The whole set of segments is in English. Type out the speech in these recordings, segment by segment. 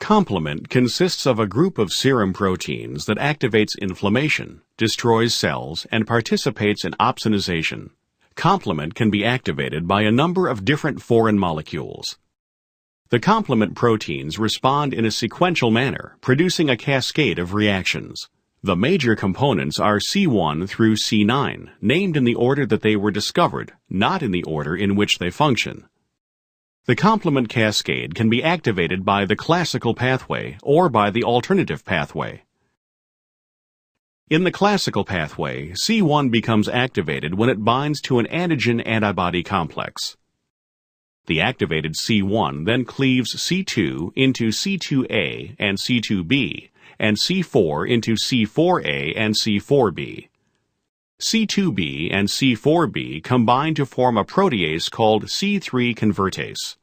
Complement consists of a group of serum proteins that activates inflammation, destroys cells, and participates in opsonization. Complement can be activated by a number of different foreign molecules. The complement proteins respond in a sequential manner, producing a cascade of reactions. The major components are C1 through C9, named in the order that they were discovered, not in the order in which they function. The complement cascade can be activated by the classical pathway or by the alternative pathway. In the classical pathway, C1 becomes activated when it binds to an antigen-antibody complex. The activated C1 then cleaves C2 into C2A and C2B, and C4 into C4A and C4B. C2B and C4B combine to form a protease called C3 convertase.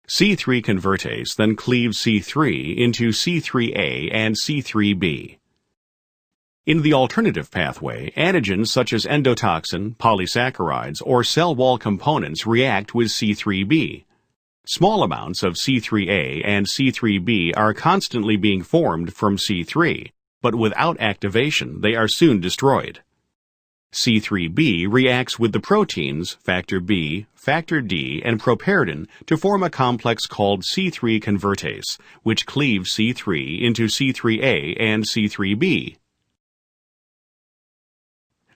C3 convertase then cleaves C3 into C3A and C3B. In the alternative pathway, antigens such as endotoxin, polysaccharides, or cell wall components react with C3b. Small amounts of C3A and C3b are constantly being formed from C3, but without activation they are soon destroyed. C3b reacts with the proteins factor B, factor D, and properdin to form a complex called C3 convertase, which cleaves C3 into C3A and C3b.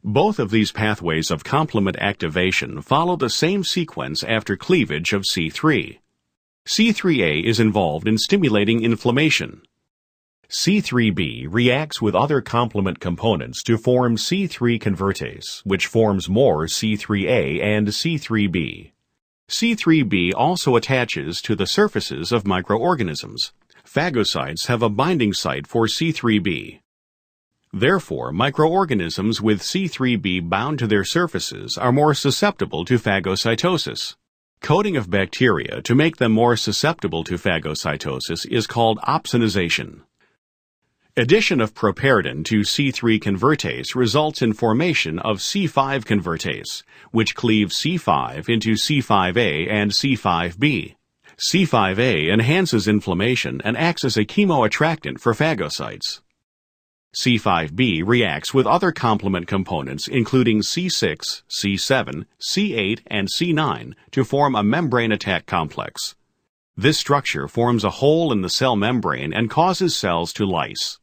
Both of these pathways of complement activation follow the same sequence after cleavage of C3. C3A is involved in stimulating inflammation. C3b reacts with other complement components to form C3 convertase, which forms more C3A and C3b. C3b also attaches to the surfaces of microorganisms. Phagocytes have a binding site for C3b. Therefore, microorganisms with C3b bound to their surfaces are more susceptible to phagocytosis. Coating of bacteria to make them more susceptible to phagocytosis is called opsonization. Addition of properdin to C3 convertase results in formation of C5 convertase, which cleaves C5 into C5A and C5B. C5A enhances inflammation and acts as a chemoattractant for phagocytes. C5b reacts with other complement components including C6, C7, C8, and C9 to form a membrane attack complex. This structure forms a hole in the cell membrane and causes cells to lyse.